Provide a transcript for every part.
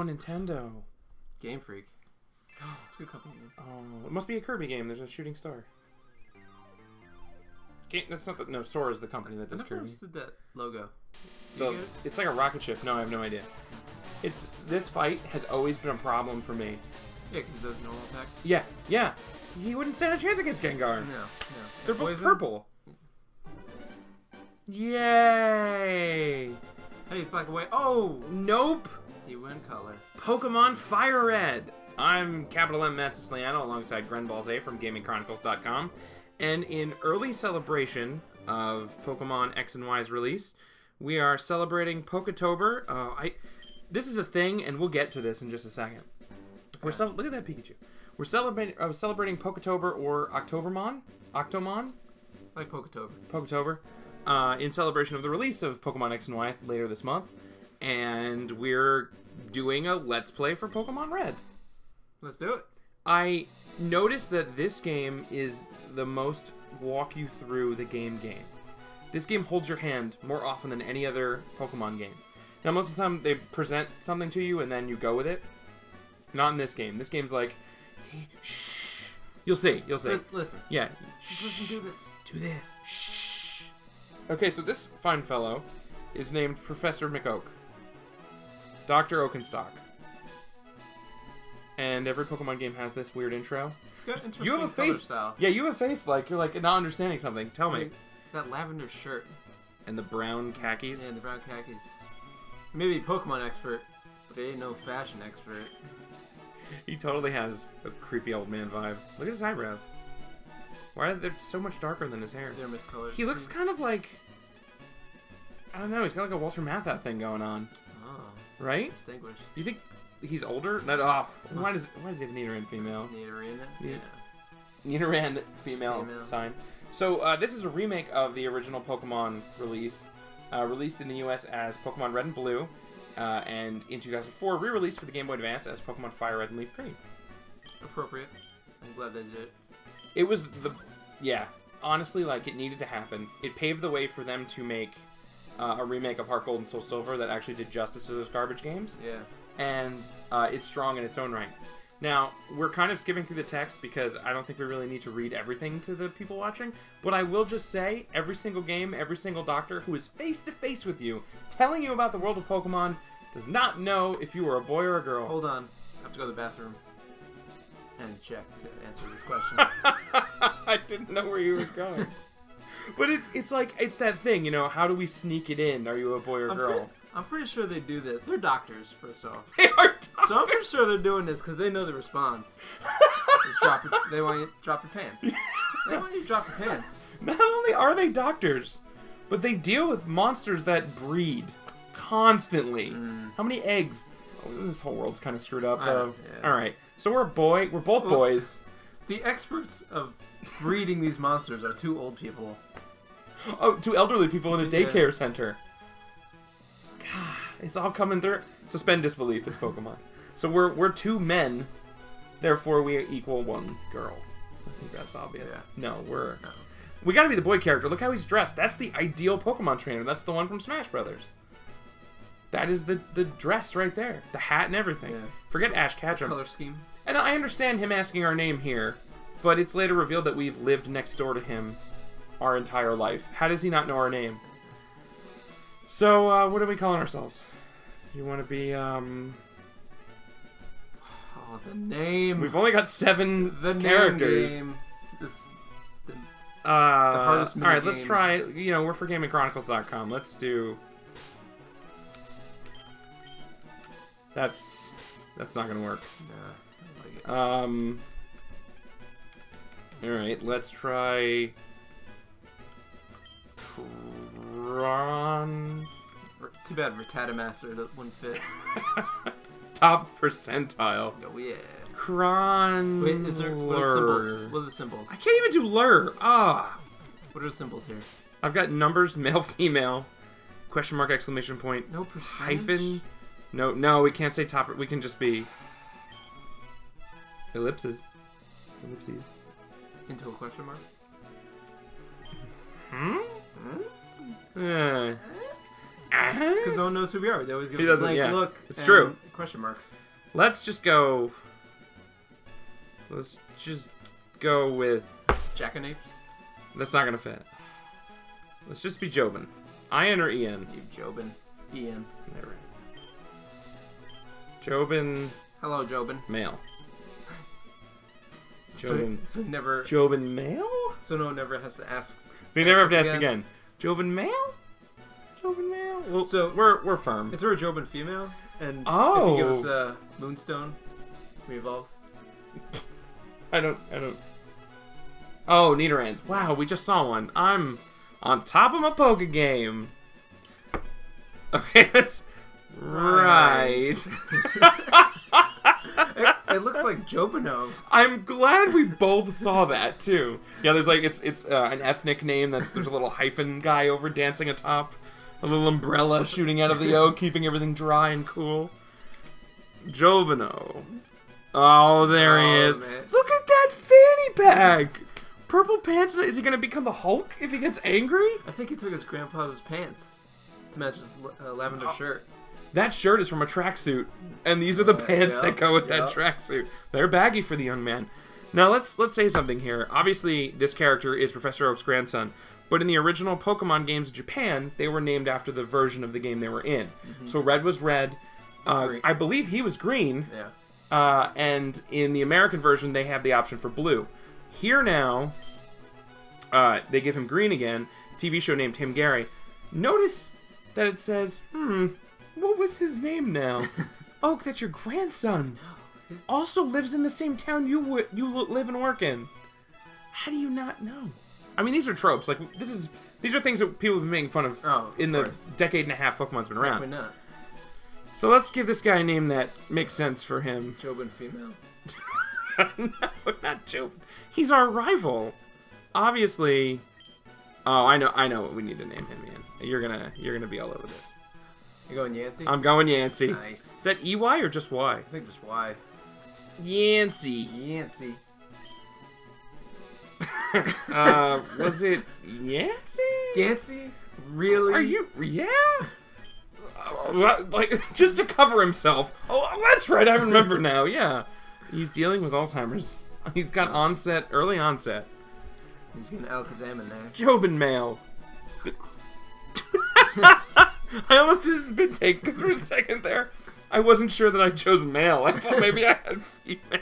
Nintendo. Game Freak. It's a good company name. Oh, it must be a Kirby game. There's a shooting star. That's not the... No, Sora is the company that does Kirby. I never understood that logo. It's like a rocket ship. No, I have no idea. This fight has always been a problem for me. Yeah, because it does normal attack. Yeah. He wouldn't stand a chance against Gengar. No. They're both purple. Yay! Hey, he's black away. Oh! Nope! He went color. Pokemon Fire Red! I'm Capital M. Matt Siciliano alongside Grenn Balze from GamingChronicles.com. And in early celebration of Pokemon X and Y's release, we are celebrating PokeTober. This is a thing, and we'll get to this in just a second. Okay. Look at that Pikachu. We're celebrating PokeTober or Octomon? Like PokeTober. PokeTober. In celebration of the release of Pokemon X and Y later this month. And we're doing a Let's Play for Pokemon Red. Let's do it. I noticed that this game is the most walk you through the game. This game holds your hand more often than any other Pokemon game. Now, most of the time, they present something to you and then you go with it. Not in this game. This game's like, hey, shh. You'll see. Listen. Yeah. Just listen, do this. Do this. Shh. Okay, so this fine fellow is named Professor McOak. Dr. Oakenstock. And every Pokemon game has this weird intro. It's got interesting You have a face style. Yeah, you have a face like you're like not understanding something. Tell me. That lavender shirt. And the brown khakis. Yeah, the brown khakis. Maybe Pokemon expert, but he ain't no fashion expert. He totally has a creepy old man vibe. Look at his eyebrows. Why are they so much darker than his hair? They're miscolored. He looks kind of like... I don't know, he's got like a Walter Matthau thing going on. Oh. Right? Distinguished. You think he's older? Why does he have Nidoran female? Nidoran? Yeah. Nidoran female sign. So this is a remake of the original Pokemon release. Released in the US as Pokemon Red and Blue. And in 2004, re-released for the Game Boy Advance as Pokemon Fire Red and Leaf Green. Appropriate. I'm glad they did it. It was honestly, like, it needed to happen. It paved the way for them to make a remake of Heart Gold and Soul Silver that actually did justice to those garbage games. Yeah. And it's strong in its own right. Now, we're kind of skipping through the text because I don't think we really need to read everything to the people watching. But I will just say, every single game, every single doctor who is face-to-face with you, telling you about the world of Pokemon, does not know if you are a boy or a girl. Hold on. I have to go to the bathroom and check to answer this question. I didn't know where you were going. But it's like, it's that thing, you know, how do we sneak it in? Are you a boy or girl? I'm pretty sure they do this. They're doctors, first off. They are doctors! So I'm pretty sure they're doing this because they know the response. They want you to drop your pants. They want you to drop your pants. Not only are they doctors, but they deal with monsters that breed constantly. How many eggs? Oh, this whole world's kind of screwed up, though. Yeah. Alright, so we're both boys. The experts of breeding these monsters are two old people. Oh, two elderly people in a daycare center. God, it's all coming through. Suspend disbelief, it's Pokemon. So we're two men, therefore we equal one girl. I think that's obvious. Yeah. No, we gotta be the boy character. Look how he's dressed. That's the ideal Pokemon trainer. That's the one from Smash Brothers. That is the dress right there. The hat and everything. Yeah. Forget Ash Ketchum. Color scheme. And I understand him asking our name here, but it's later revealed that we've lived next door to him our entire life. How does he not know our name? So, what are we calling ourselves? You want to be, Oh, the name. We've only got 7 characters. Name. The hardest minigame. Alright, let's try, we're for GamingChronicles.com. Let's do... That's not gonna work. Nah, I like it. Alright, let's try... Too bad Rattata wouldn't fit. Top percentile. Oh yeah. Wait, what are symbols? What are the symbols? I can't even do lure. What are the symbols here? I've got numbers, male, female, question mark, exclamation point, no percentage? hyphen. No, we can't say top. We can just be ellipses. Ellipses. Into a question mark? Because no one knows who we are. They always give us a blank look. It's true. Question mark. Let's just go... Let's just go with... Jackanapes? That's not gonna fit. Let's just be Jobin. Ian or Ian? You Jobin. Ian. Never. Jobin... Hello, Jobin. Male. Jobin... So never... Jobin male? So no one never has to ask... They never have to ask again. Jobin male? Jobin male? Well, so we're firm. Is there a Jobin female? And oh. if you give us a Moonstone, we evolve? I don't... Oh, Nidoran's. Wow, we just saw one. I'm on top of my Poke game. Okay, that's... Right. It looks like Jobino. I'm glad we both saw that too. Yeah, there's like it's an ethnic name. There's a little hyphen guy over dancing atop, a little umbrella shooting out of the O, keeping everything dry and cool. Jobino. Oh, there he is. Man. Look at that fanny pack. Purple pants. Is he gonna become the Hulk if he gets angry? I think he took his grandpa's pants to match his lavender shirt. That shirt is from a tracksuit, and these are the pants that go with that tracksuit. They're baggy for the young man. Now let's say something here. Obviously, this character is Professor Oak's grandson, but in the original Pokemon games in Japan, they were named after the version of the game they were in. Mm-hmm. So Red was red. I believe he was green. Yeah. And in the American version, they have the option for blue. Here now, they give him green again. TV show named him Gary. Notice that it says, what was his name now? Oak, that's your grandson. Also lives in the same town you live and work in. How do you not know? I mean, these are tropes. Like these are things that people have been making fun of in the decade and a half Pokemon's been around. Why not? So let's give this guy a name that makes sense for him. Jobin female. No, not Jobin. He's our rival. Obviously. Oh, I know what we need to name him in. You're gonna be all over this. You going Yancey? I'm going Yancey. Nice. Is that EY or just Y? I think just Y. Yancey. Yancey. Was it Yancey? Yancey? Really? Are you? Yeah. Like just to cover himself. Oh, that's right. I remember now. Yeah. He's dealing with Alzheimer's. He's got early onset. He's getting Alakazam in there. Jobin male. I almost did a spit take because for a second there, I wasn't sure that I chose male. I thought maybe I had female.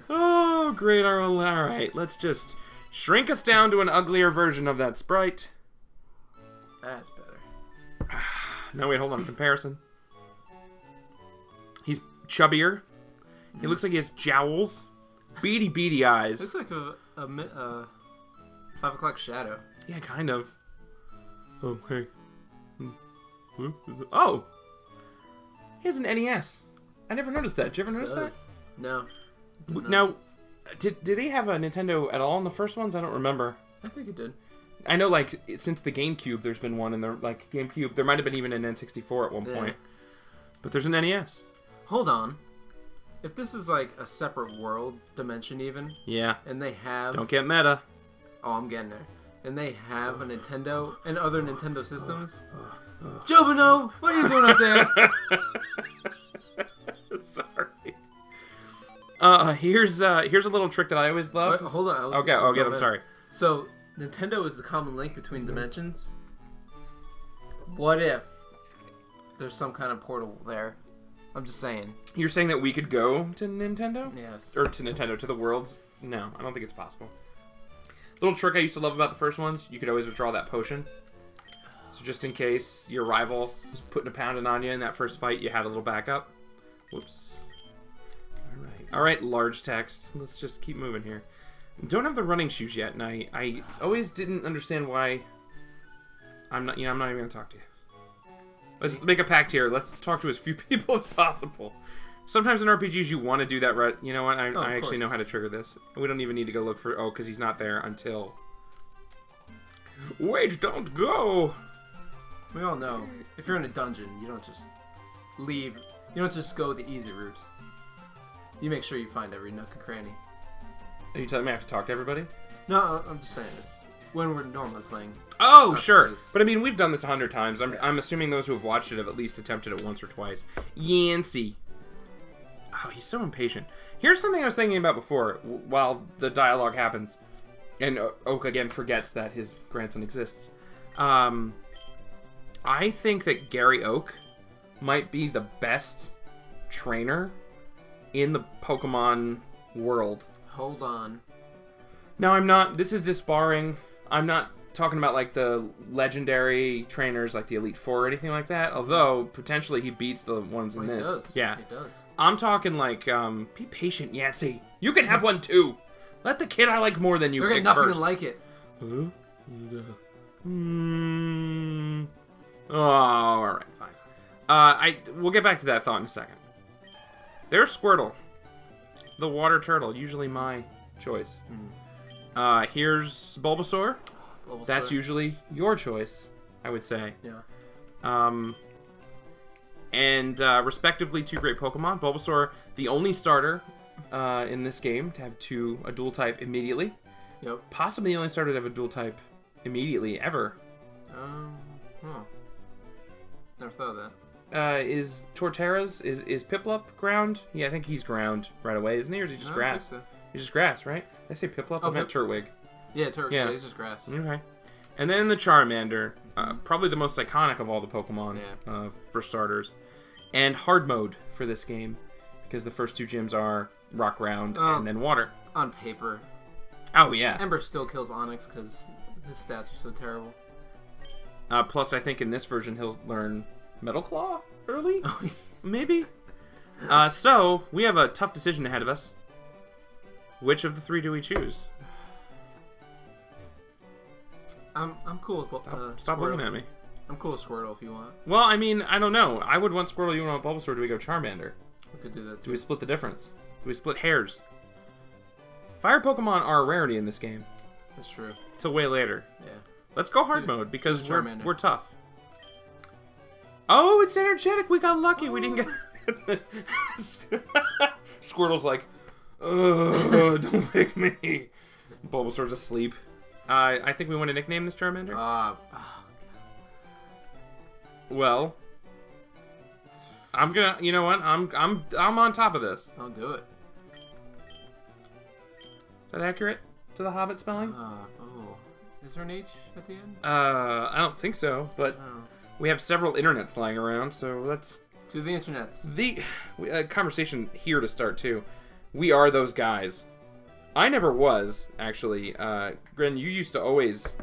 Oh, great. All right, let's just shrink us down to an uglier version of that sprite. That's better. No, wait, hold on. Comparison. He's chubbier. He looks like he has jowls. Beady eyes. Looks like a 5 o'clock shadow. Yeah, kind of. Oh, hey. Oh! He has an NES. I never noticed that. Did you ever notice that? No. Now, did they have a Nintendo at all in the first ones? I don't remember. I think it did. I know, like, since the GameCube, there's been one in the, like, GameCube. There might have been even an N64 at one point. But there's an NES. Hold on. If this is, like, a separate world dimension even. Yeah. And they have... Don't get meta. Oh, I'm getting there. And they have a Nintendo and other Nintendo systems. Jobino, what are you doing up there? Sorry. Here's a little trick that I always loved. Wait, hold on. Okay, I'm sorry. So, Nintendo is the common link between dimensions. What if there's some kind of portal there? I'm just saying. You're saying that we could go to Nintendo? Yes. Or to Nintendo, to the worlds? No, I don't think it's possible. Little trick I used to love about the first ones, you could always withdraw that potion. So just in case your rival was putting a pounding on you in that first fight, you had a little backup. Whoops. Alright, large text. Let's just keep moving here. Don't have the running shoes yet, and I always didn't understand why I'm not even going to talk to you. Let's make a pact here. Let's talk to as few people as possible. Sometimes in RPGs you want to do that, right? You know what? I actually know how to trigger this. We don't even need to go look for... Oh, because he's not there until... Wait, don't go! We all know, if you're in a dungeon, you don't just leave. You don't just go the easy route. You make sure you find every nook and cranny. Are you telling me I have to talk to everybody? No, I'm just saying this. When we're normally playing. Oh, sure. But I mean, we've done this 100 times. I'm assuming those who have watched it have at least attempted it once or twice. Yancey. Oh, he's so impatient. Here's something I was thinking about before, while the dialogue happens, and Oak again forgets that his grandson exists. I think that Gary Oak might be the best trainer in the Pokemon world. Hold on. No, I'm not. This is disbarring. I'm not talking about like the legendary trainers like the Elite Four or anything like that. Although potentially he beats the ones in this. Does. Yeah, he does. I'm talking like be patient, Yancey. You can have one too. Let the kid I like more than you You're pick getting nothing first. to like it. Huh? Oh, all right, fine. We'll get back to that thought in a second. There's Squirtle, the water turtle, usually my choice. Here's Bulbasaur. That's usually your choice, I would say. Yeah. And respectively, two great Pokemon. Bulbasaur, the only starter in this game to have a dual type immediately. Yep. Possibly the only starter to have a dual type immediately ever. Never thought of that. Is Torterra's, is Piplup ground? Yeah, I think he's ground right away, isn't he? Or is he just grass? I think so. He's just grass, right? Did I say Piplup? I meant Turtwig. Yeah, Turtwig. Yeah. Yeah, he's just grass. Okay. And then the Charmander, probably the most iconic of all the Pokemon for starters. And hard mode for this game, because the first two gyms are rock, ground, and then water. On paper. Oh, yeah. Ember still kills Onyx because his stats are so terrible. Plus, I think in this version he'll learn Metal Claw early? Oh, yeah. Maybe? So, we have a tough decision ahead of us. Which of the three do we choose? I'm cool with Stop looking at me. I'm cool with Squirtle if you want. Well, I mean, I don't know. I would want Squirtle, you want Bulbasaur, do we go Charmander? We could do that too. Do we split the difference? Do we split hairs? Fire Pokemon are a rarity in this game. That's true. Till way later. Yeah. Let's go hard mode because we're tough. Oh, it's energetic. We got lucky. We didn't get... Squirtle's like, ugh, don't pick me. Bulbasaur's asleep. I think we want to nickname this Charmander. Well, I'm gonna. You know what? I'm on top of this. I'll do it. Is that accurate to the Hobbit spelling? Is there an H at the end? I don't think so, but we have several internets lying around, so let's to the internets. The conversation here to start too. We are those guys. I never was actually. Grenn, you used to always.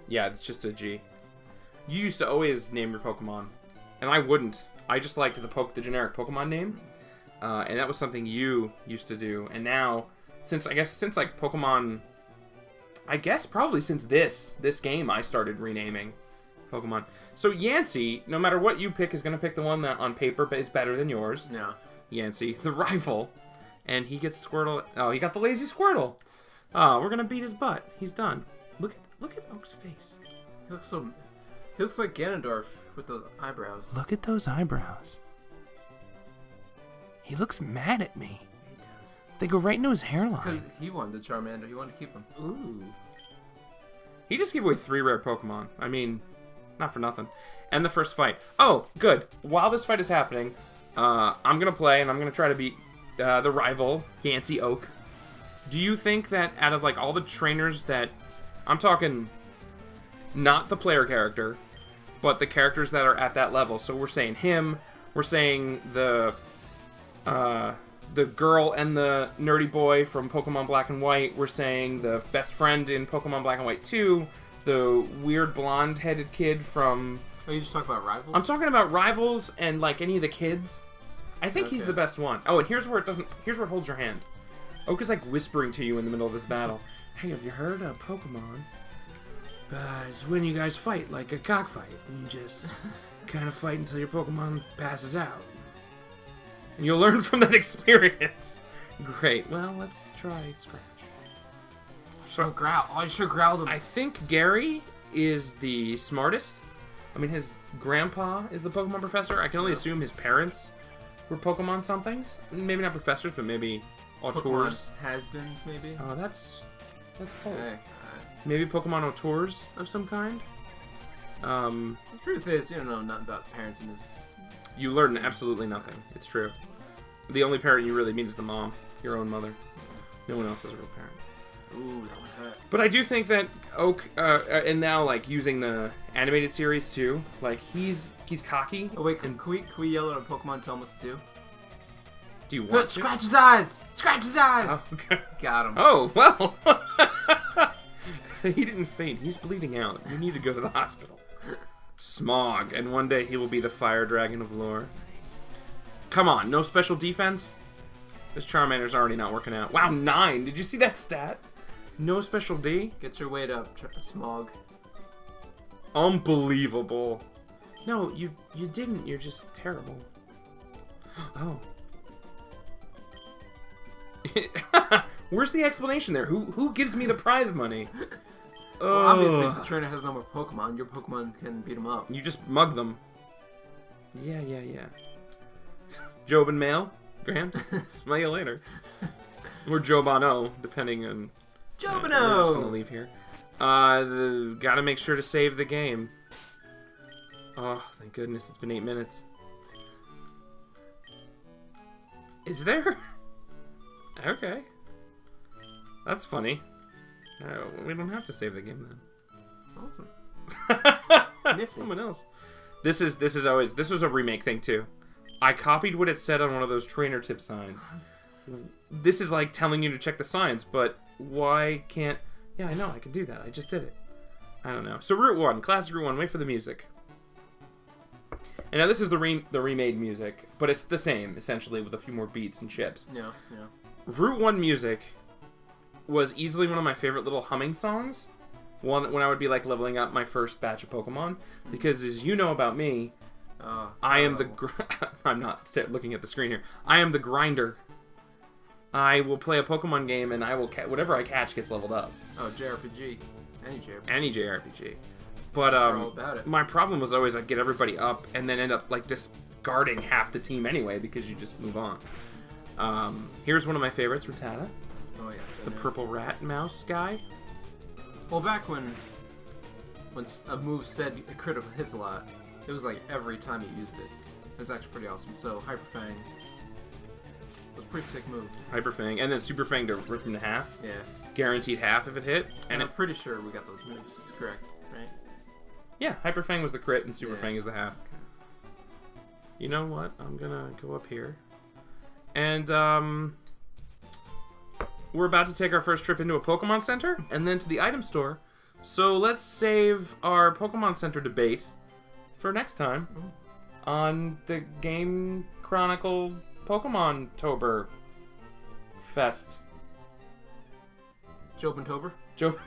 Yeah, it's just a G. You used to always name your Pokemon, and I wouldn't. I just liked the generic Pokemon name, and that was something you used to do. And now, since like Pokemon, I guess probably since this game, I started renaming Pokemon. So Yancey, no matter what you pick, is gonna pick the one that on paper is better than yours. Yeah. Yancey, the rival, and he gets Squirtle. Oh, he got the lazy Squirtle. Oh, we're gonna beat his butt. He's done. Look at Oak's face. He looks like Ganondorf with those eyebrows. Look at those eyebrows. He looks mad at me. He does. They go right into his hairline. Because he wanted the Charmander. He wanted to keep him. Ooh. He just gave away 3 rare Pokemon. I mean, not for nothing. And the first fight. Oh, good. While this fight is happening, I'm going to play and I'm going to try to beat the rival, Yancey Oak. Do you think that out of like all the trainers that... I'm talking not the player character, but the characters that are at that level. So we're saying him, we're saying the girl and the nerdy boy from Pokemon Black and White, we're saying the best friend in Pokemon Black and White 2, the weird blonde-headed kid from... Oh, you just talking about rivals? I'm talking about rivals and like any of the kids. I think he's the best one. Oh, and here's where it holds your hand. Oak is like whispering to you in the middle of this battle. Hey, have you heard of Pokemon? It's when you guys fight, like a cockfight. You just kind of fight until your Pokemon passes out. And you'll learn from that experience. Great. Well, let's try Scratch. So growl. Oh, you should growl him. I think Gary is the smartest. I mean, his grandpa is the Pokemon professor. I can only assume his parents were Pokemon somethings. Maybe not professors, but maybe auteurs. Has-beens, maybe? Oh, that's cool. Okay. Maybe Pokemon auteurs of some kind. The truth is, you don't know nothing about parents in this. You learn absolutely nothing. It's true. The only parent you really meet is the mom, your own mother. No one else has a real parent. Ooh, that one hurt. But I do think that Oak, and now like using the animated series too, like he's cocky. Oh wait, can we yell at a Pokemon and tell him what to do? Do you want to? Scratch his eyes! Scratch his eyes! Oh, okay. Got him. Oh well. He didn't faint. He's bleeding out. You need to go to the hospital. Smog, and one day he will be the fire dragon of lore. Come on, no special defense? This Charmander's already not working out. Wow, 9! Did you see that stat? No special D? Get your weight up, Smog. Unbelievable. No, you didn't. You're just terrible. Oh. Where's the explanation there? Who gives me the prize money? Well, obviously, if the trainer has no more Pokemon, your Pokemon can beat him up. You just mug them. Yeah. Job and Mail, Gramps. Smell you later. Or Jobano, depending on... Jobano! We're just gonna leave here. Gotta make sure to save the game. Oh, thank goodness, it's been 8 minutes. Is there? Okay. That's funny. We don't have to save the game then. Awesome. Someone else. This was a remake thing too. I copied what it said on one of those trainer tip signs. This is like telling you to check the signs, but why can't... Yeah, I know, I can do that. I just did it. I don't know. So Route 1, classic Route 1, wait for the music. And now this is the remade music, but it's the same, essentially, with a few more beats and chips. Yeah. Route 1 music was easily one of my favorite little humming songs. When I would be like leveling up my first batch of Pokemon, because as you know about me, I am the... I'm not looking at the screen here. I am the grinder. I will play a Pokemon game and I will whatever I catch gets leveled up. Oh, JRPG. Any JRPG. But all about it. My problem was always I'd get everybody up and then end up like discarding half the team anyway because you just move on. Here's one of my favorites, Rattata. Oh yes. The purple rat mouse guy. Well, back when a move said it critical hits a lot, it was like every time you used it. It's actually pretty awesome. So Hyper Fang was a pretty sick move. Hyper Fang, and then Super Fang to rip him to half. Yeah. Guaranteed half if it hit. And I'm pretty sure we got those moves correct, right? Yeah, Hyper Fang was the crit and Super Fang is the half. Okay. You know what? I'm gonna go up here. And we're about to take our first trip into a Pokemon Center and then to the item store. So let's save our Pokemon Center debate for next time on the Game Chronicle PokeTober Fest. Job and Tober? Job.